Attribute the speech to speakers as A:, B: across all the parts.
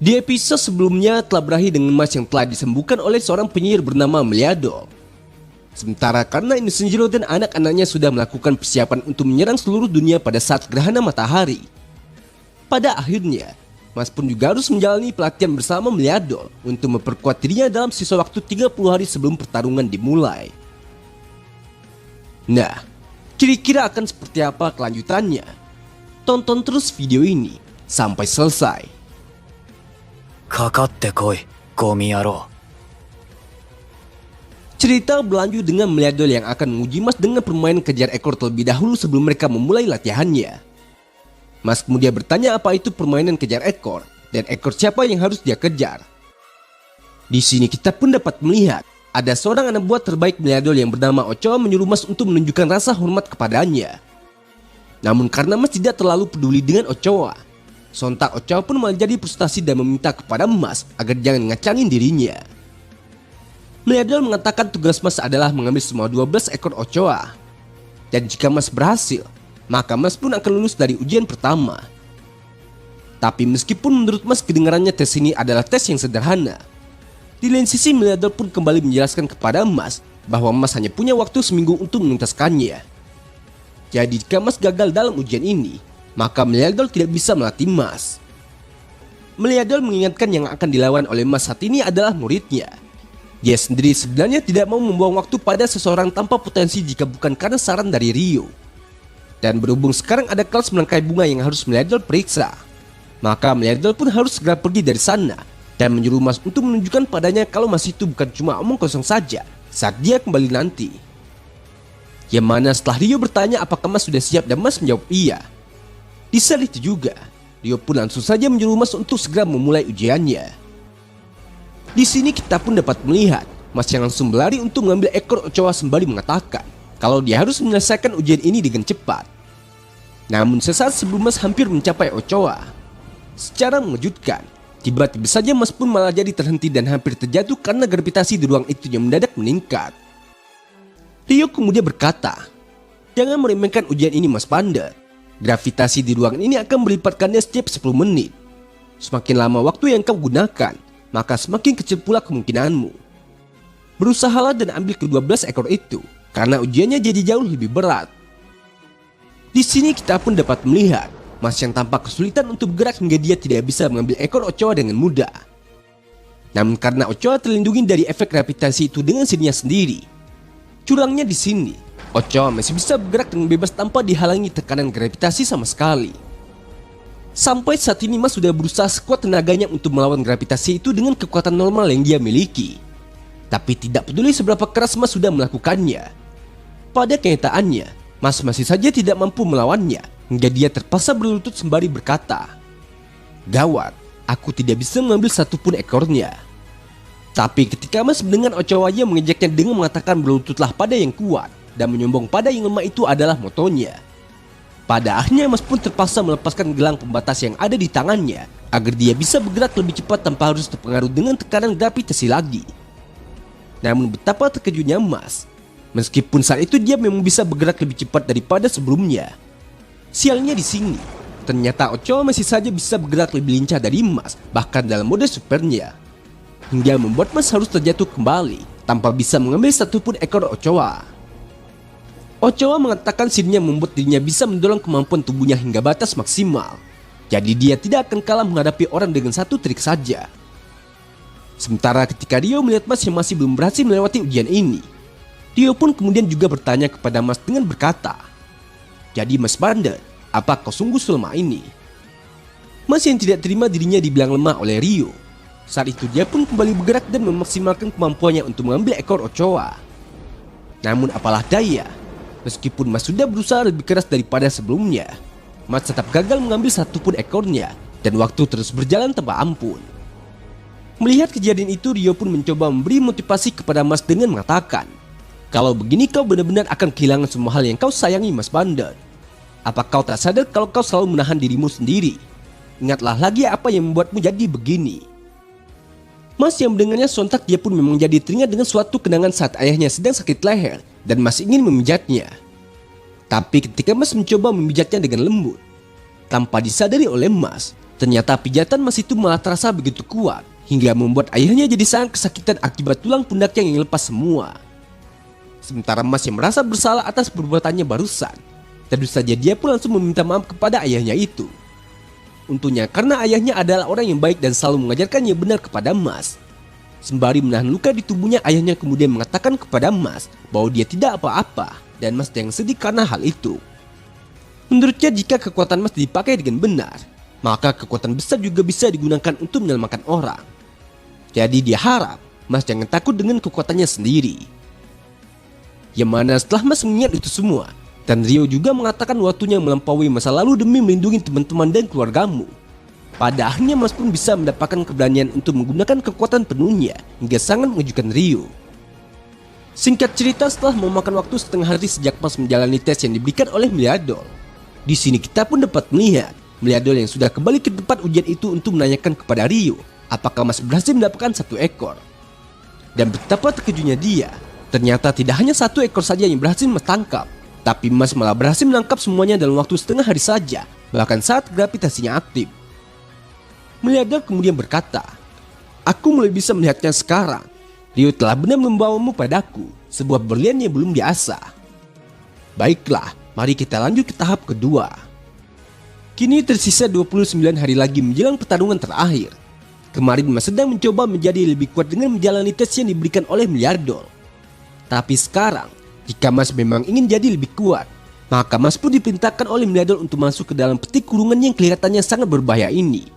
A: Di episode sebelumnya telah berakhir dengan Mas yang telah disembuhkan oleh seorang penyihir bernama Meliadol. Sementara karena Inu Shinjiro dan anak-anaknya sudah melakukan persiapan untuk menyerang seluruh dunia pada saat gerhana matahari. Pada akhirnya, Mas pun juga harus menjalani pelatihan bersama Meliadol untuk memperkuat dirinya dalam sisa waktu 30 hari sebelum pertarungan dimulai. Nah, kira-kira akan seperti apa kelanjutannya? Tonton terus video ini sampai selesai.
B: かかってこい、ゴミ野郎。
A: Cerita berlanjut dengan Meliadol yang akan menguji Mas dengan permainan kejar ekor terlebih dahulu sebelum mereka memulai latihannya. Mas kemudian bertanya apa itu permainan kejar ekor dan ekor siapa yang harus dia kejar. Di sini kita pun dapat melihat ada seorang anak buah terbaik Meliadol yang bernama Ochoa menyuruh Mas untuk menunjukkan rasa hormat kepadanya. Namun karena Mas tidak terlalu peduli dengan Ochoa, sontak Ochoa pun malah jadi frustasi dan meminta kepada Mas agar jangan ngacangin dirinya. Meliadol mengatakan tugas Mas adalah mengambil semua 12 ekor Ochoa. Dan jika Mas berhasil, maka Mas pun akan lulus dari ujian pertama. Tapi meskipun menurut Mas kedengarannya tes ini adalah tes yang sederhana, di lain sisi Meliadol pun kembali menjelaskan kepada Mas bahwa Mas hanya punya waktu seminggu untuk menuntaskannya. Jadi jika Mas gagal dalam ujian ini, maka Meliadol tidak bisa melatih Mas. Meliadol mengingatkan yang akan dilawan oleh Mas saat ini adalah muridnya. Dia sendiri sebenarnya tidak mau membuang waktu pada seseorang tanpa potensi jika bukan karena saran dari Ryo. Dan berhubung sekarang ada kelas menangkai bunga yang harus Meliadol periksa, maka Meliadol pun harus segera pergi dari sana dan menyuruh Mas untuk menunjukkan padanya kalau Mas itu bukan cuma omong kosong saja saat dia kembali nanti. Yang mana setelah Ryo bertanya apakah Mas sudah siap dan Mas menjawab iya. Di saat itu juga, Ryo pun langsung saja menyuruh Mas untuk segera memulai ujiannya. Di sini kita pun dapat melihat Mas yang langsung berlari untuk mengambil ekor Ochoa sembari mengatakan kalau dia harus menyelesaikan ujian ini dengan cepat. Namun sesaat sebelum Mas hampir mencapai Ochoa, secara mengejutkan, tiba-tiba saja Mas pun malah jadi terhenti dan hampir terjatuh karena gravitasi di ruang itu yang mendadak meningkat. Ryo kemudian berkata, "Jangan meremehkan ujian ini Mas Panda. Gravitasi di ruangan ini akan melipatkannya setiap 10 menit. Semakin lama waktu yang kau gunakan, maka semakin kecil pula kemungkinanmu. Berusahalah dan ambil ke-12 ekor itu, karena ujiannya jadi jauh lebih berat." Di sini kita pun dapat melihat Mas yang tampak kesulitan untuk bergerak hingga dia tidak bisa mengambil ekor Ochoa dengan mudah. Namun karena Ochoa terlindungi dari efek gravitasi itu dengan sirinya sendiri, curangnya di sini Ochoa masih bisa bergerak dengan bebas tanpa dihalangi tekanan gravitasi sama sekali. Sampai saat ini Mas sudah berusaha sekuat tenaganya untuk melawan gravitasi itu dengan kekuatan normal yang dia miliki. Tapi tidak peduli seberapa keras Mas sudah melakukannya, pada kenyataannya Mas masih saja tidak mampu melawannya hingga dia terpaksa berlutut sembari berkata, "Gawat, aku tidak bisa mengambil satupun ekornya." Tapi ketika Mas mendengar Ochoa yang mengejaknya dengan mengatakan berlututlah pada yang kuat dan menyombong pada yang lemah itu adalah motonya, pada akhirnya Mas pun terpaksa melepaskan gelang pembatas yang ada di tangannya agar dia bisa bergerak lebih cepat tanpa harus terpengaruh dengan tekanan gravitasi lagi. Namun betapa terkejutnya Mas, meskipun saat itu dia memang bisa bergerak lebih cepat daripada sebelumnya. Sialnya di sini, ternyata Ochoa masih saja bisa bergerak lebih lincah dari Mas, bahkan dalam mode supernya, hingga membuat Mas harus terjatuh kembali tanpa bisa mengambil satupun ekor Ochoa. Ochoa mengatakan sirinya membuat dirinya bisa mendorong kemampuan tubuhnya hingga batas maksimal. Jadi dia tidak akan kalah menghadapi orang dengan satu trik saja. Sementara ketika Ryo melihat Mas yang masih belum berhasil melewati ujian ini, Ryo pun kemudian juga bertanya kepada Mas dengan berkata, "Jadi Mas Panda, apa kau sungguh selama ini?" Mas yang tidak terima dirinya dibilang lemah oleh Ryo, saat itu dia pun kembali bergerak dan memaksimalkan kemampuannya untuk mengambil ekor Ochoa. Namun apalah daya, meskipun Mas sudah berusaha lebih keras daripada sebelumnya, Mas tetap gagal mengambil satupun ekornya dan waktu terus berjalan tanpa ampun. Melihat kejadian itu, Ryo pun mencoba memberi motivasi kepada Mas dengan mengatakan, "Kalau begini kau benar-benar akan kehilangan semua hal yang kau sayangi Mas Panda. Apa kau tak sadar kalau kau selalu menahan dirimu sendiri? Ingatlah lagi apa yang membuatmu jadi begini." Mas yang mendengarnya sontak dia pun memang jadi teringat dengan suatu kenangan saat ayahnya sedang sakit leher dan Mas ingin memijatnya. Tapi ketika Mas mencoba memijatnya dengan lembut, tanpa disadari oleh Mas, Ternyata pijatan Mas itu malah terasa begitu kuat hingga membuat ayahnya jadi sangat kesakitan akibat tulang pundaknya yang lepas semua. Sementara Mas yang merasa bersalah atas perbuatannya barusan, tentu saja dia pun langsung meminta maaf kepada ayahnya itu. Untungnya karena ayahnya adalah orang yang baik dan selalu mengajarkannya benar kepada Mas. Sembari menahan luka di tubuhnya, ayahnya kemudian mengatakan kepada Mas bahwa dia tidak apa-apa dan Mas yang sedih karena hal itu. Menurutnya jika kekuatan Mas dipakai dengan benar, maka kekuatan besar juga bisa digunakan untuk menyelamatkan orang. Jadi dia harap Mas jangan takut dengan kekuatannya sendiri. Yang mana setelah Mas mengingat itu semua, dan Rio juga mengatakan waktunya melampaui masa lalu demi melindungi teman-teman dan keluargamu. Pada akhirnya Mas pun bisa mendapatkan keberanian untuk menggunakan kekuatan penuhnya hingga sangat mengejutkan Rio. Singkat cerita, setelah memakan waktu setengah hari sejak Mas menjalani tes yang diberikan oleh Meliadol, di sini kita pun dapat melihat Meliadol yang sudah kembali ke tempat ujian itu untuk menanyakan kepada Rio apakah Mas berhasil mendapatkan 1 ekor. Dan betapa terkejutnya dia, ternyata tidak hanya 1 ekor saja yang berhasil Mas tangkap, tapi Mas malah berhasil menangkap semuanya dalam waktu setengah hari saja, bahkan saat gravitasinya aktif. Meliadol kemudian berkata, "Aku mulai bisa melihatnya sekarang. Rio telah benar membawamu padaku, sebuah berlian yang belum biasa. Baiklah, mari kita lanjut ke tahap kedua." Kini tersisa 29 hari lagi menjelang pertarungan terakhir. Kemarin Mas sedang mencoba menjadi lebih kuat dengan menjalani tes yang diberikan oleh Meliadol. Tapi sekarang, jika Mas memang ingin jadi lebih kuat, maka Mas pun diperintahkan oleh Meliadol untuk masuk ke dalam peti kurungan yang kelihatannya sangat berbahaya ini.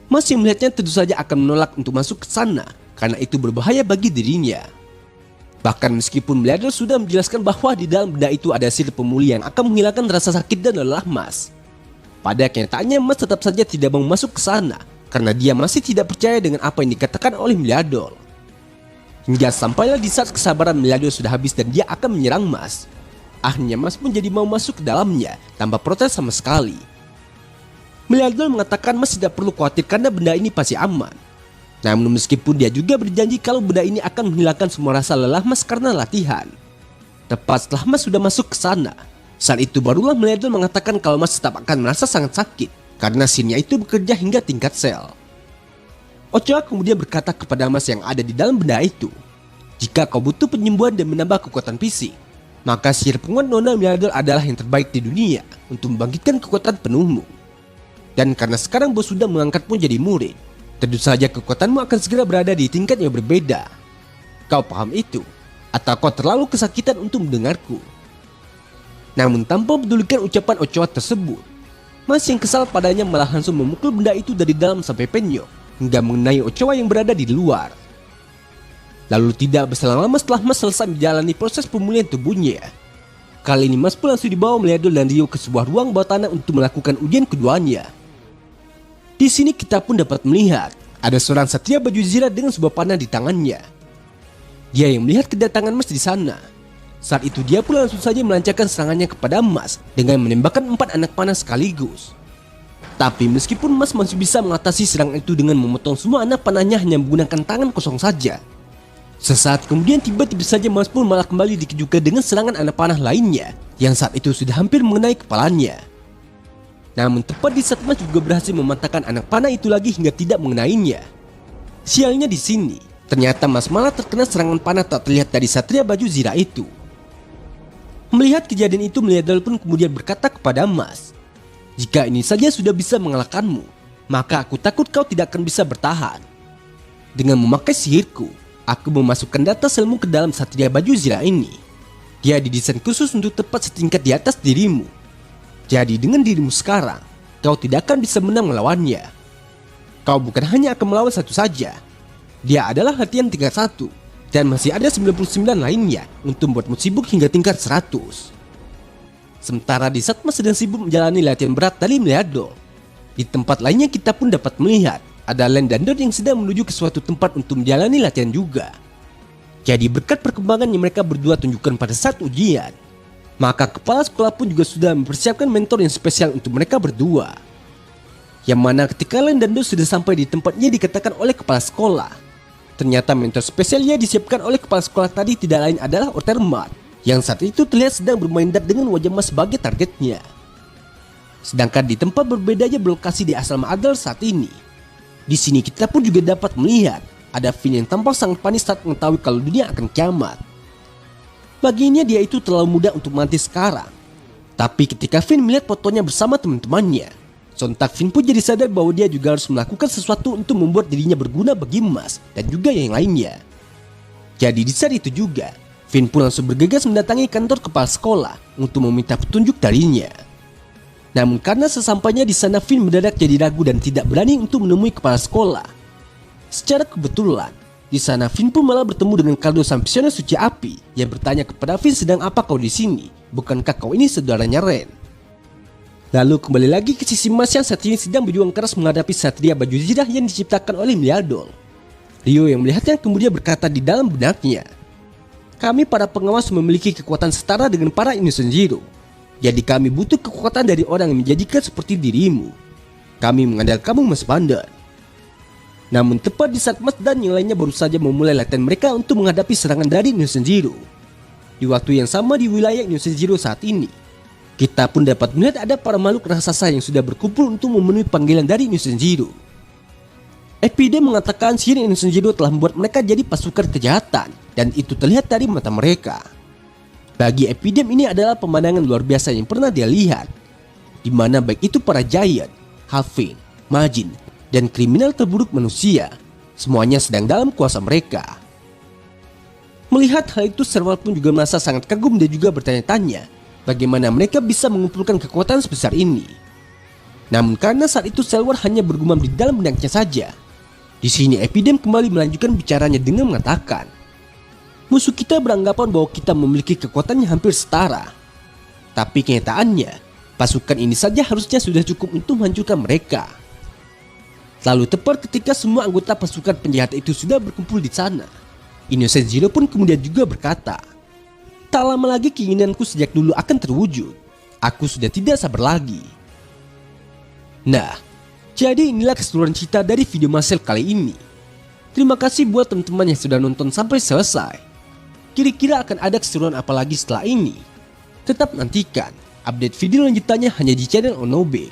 A: Mas yang melihatnya tentu saja akan menolak untuk masuk ke sana karena itu berbahaya bagi dirinya. Bahkan meskipun Meliadol sudah menjelaskan bahwa di dalam benda itu ada sihir pemulih yang akan menghilangkan rasa sakit dan lelah Mas, pada kenyataannya Mas tetap saja tidak mau masuk ke sana karena dia masih tidak percaya dengan apa yang dikatakan oleh Meliadol. Hingga sampailah di saat kesabaran Meliadol sudah habis dan dia akan menyerang Mas. Akhirnya Mas pun jadi mau masuk ke dalamnya tanpa protes sama sekali. Meliadol mengatakan Mas tidak perlu khawatir karena benda ini pasti aman. Namun meskipun dia juga berjanji kalau benda ini akan menghilangkan semua rasa lelah Mas karena latihan. Tepat setelah Mas sudah masuk ke sana, saat itu barulah Meliadol mengatakan kalau Mas tetap akan merasa sangat sakit karena sinnya itu bekerja hingga tingkat sel. Ochoa kemudian berkata kepada Mas yang ada di dalam benda itu, "Jika kau butuh penyembuhan dan menambah kekuatan fisik, maka sihir penguat Nona Meliadol adalah yang terbaik di dunia untuk membangkitkan kekuatan penuhmu. Dan karena sekarang bos sudah mengangkatmu jadi murid, tentu saja kekuatanmu akan segera berada di tingkat yang berbeda. Kau paham itu? Atau kau terlalu kesakitan untuk mendengarku?" Namun tanpa pedulikan ucapan Ochoa tersebut, Mas yang kesal padanya malah langsung memukul benda itu dari dalam sampai penyok hingga mengenai Ochoa yang berada di luar. Lalu tidak berselang lama setelah Mas selesai menjalani proses pemulihan tubuhnya, kali ini Mas pun langsung dibawa Meliadol dan Rio ke sebuah ruang bawah tanah untuk melakukan ujian keduanya. Di sini kita pun dapat melihat ada seorang satria baju zirah dengan sebuah panah di tangannya. Dia yang melihat kedatangan Mas di sana. Saat itu dia pun langsung saja melancarkan serangannya kepada Mas dengan menembakkan 4 anak panah sekaligus. Tapi meskipun Mas masih bisa mengatasi serangan itu dengan memotong semua anak panahnya hanya menggunakan tangan kosong saja, sesaat kemudian tiba-tiba saja Mas pun malah kembali dikejutkan dengan serangan anak panah lainnya yang saat itu sudah hampir mengenai kepalanya. Namun tepat di saat Mas juga berhasil mematahkan anak panah itu lagi hingga tidak mengenainya. Sialnya di sini, ternyata Mas malah terkena serangan panah tak terlihat dari satria baju zirah itu. Melihat kejadian itu, Meliadol pun kemudian berkata kepada Mas, "Jika ini saja sudah bisa mengalahkanmu, maka aku takut kau tidak akan bisa bertahan. Dengan memakai sihirku, aku memasukkan data selmu ke dalam satria baju zirah ini. Dia didesain khusus untuk tepat setingkat di atas dirimu. Jadi dengan dirimu sekarang, kau tidak akan bisa menang melawannya. Kau bukan hanya akan melawan satu saja. Dia adalah latihan tingkat 1. Dan masih ada 99 lainnya untuk membuatmu sibuk hingga tingkat 100. Sementara di saat Mas sedang sibuk menjalani latihan berat dari Meliadol, di tempat lainnya kita pun dapat melihat ada Len dan Dot yang sedang menuju ke suatu tempat untuk menjalani latihan juga. Jadi berkat perkembangan yang mereka berdua tunjukkan pada saat ujian, maka kepala sekolah pun juga sudah mempersiapkan mentor yang spesial untuk mereka berdua. Yang mana ketika Len dan Dot sudah sampai di tempatnya dikatakan oleh kepala sekolah, ternyata mentor spesialnya disiapkan oleh kepala sekolah tadi tidak lain adalah Otermat, yang saat itu terlihat sedang bermain dart dengan wajah Mas sebagai targetnya. Sedangkan di tempat berbedanya berlokasi di asrama Adler saat ini. Di sini kita pun juga dapat melihat ada Finn yang tampak sangat panik saat mengetahui kalau dunia akan kiamat. Baginya dia itu terlalu muda untuk mati sekarang. Tapi ketika Finn melihat fotonya bersama teman-temannya, sontak Finn pun jadi sadar bahwa dia juga harus melakukan sesuatu untuk membuat dirinya berguna bagi Mas dan juga yang lainnya. Jadi di saat itu juga, Finn pun langsung bergegas mendatangi kantor kepala sekolah untuk meminta petunjuk darinya. Namun karena sesampainya di sana, Finn mendadak jadi ragu dan tidak berani untuk menemui kepala sekolah. Secara kebetulan, di sana Finn pun malah bertemu dengan Kaldo Sampisiono Suci Api yang bertanya kepada Finn, sedang apa kau di sini? Bukankah kau ini saudaranya Ren? Lalu kembali lagi ke sisi Mas yang saat ini sedang berjuang keras menghadapi Satria Baju Zirah yang diciptakan oleh Mliadol. Rio yang melihatnya kemudian berkata di dalam benaknya, kami para pengawas memiliki kekuatan setara dengan para Innocent Zero. Jadi kami butuh kekuatan dari orang yang menjadikan seperti dirimu. Kami mengandalkan kamu Mas Pandan. Namun tepat di saat Mas dan yang lainnya baru saja memulai latihan mereka untuk menghadapi serangan dari Innocent Zero. Di waktu yang sama di wilayah Innocent Zero saat ini, kita pun dapat melihat ada para makhluk raksasa yang sudah berkumpul untuk memenuhi panggilan dari Innocent Zero. Epidem mengatakan sihir Innocent Zero telah membuat mereka jadi pasukan kejahatan, dan itu terlihat dari mata mereka. Bagi Epidem ini adalah pemandangan luar biasa yang pernah dia lihat, di mana baik itu para giant, halfling, majin, dan kriminal terburuk manusia, semuanya sedang dalam kuasa mereka. Melihat hal itu, Serval pun juga merasa sangat kagum dan juga bertanya-tanya bagaimana mereka bisa mengumpulkan kekuatan sebesar ini. Namun karena saat itu Selwar hanya bergumam di dalam benaknya saja. Di sini Epidem kembali melanjutkan bicaranya dengan mengatakan, musuh kita beranggapan bahwa kita memiliki kekuatan yang hampir setara. Tapi kenyataannya, pasukan ini saja harusnya sudah cukup untuk menghancurkan mereka. Lalu tepat ketika semua anggota pasukan penjahat itu sudah berkumpul di sana, Innocent Zero pun kemudian juga berkata, tak lama lagi keinginanku sejak dulu akan terwujud. Aku sudah tidak sabar lagi. Nah, jadi inilah keseluruhan cerita dari video Marcel kali ini. Terima kasih buat teman-teman yang sudah nonton sampai selesai. Kira-kira akan ada keseruan apa lagi setelah ini? Tetap nantikan update video lanjutannya hanya di channel Onobe.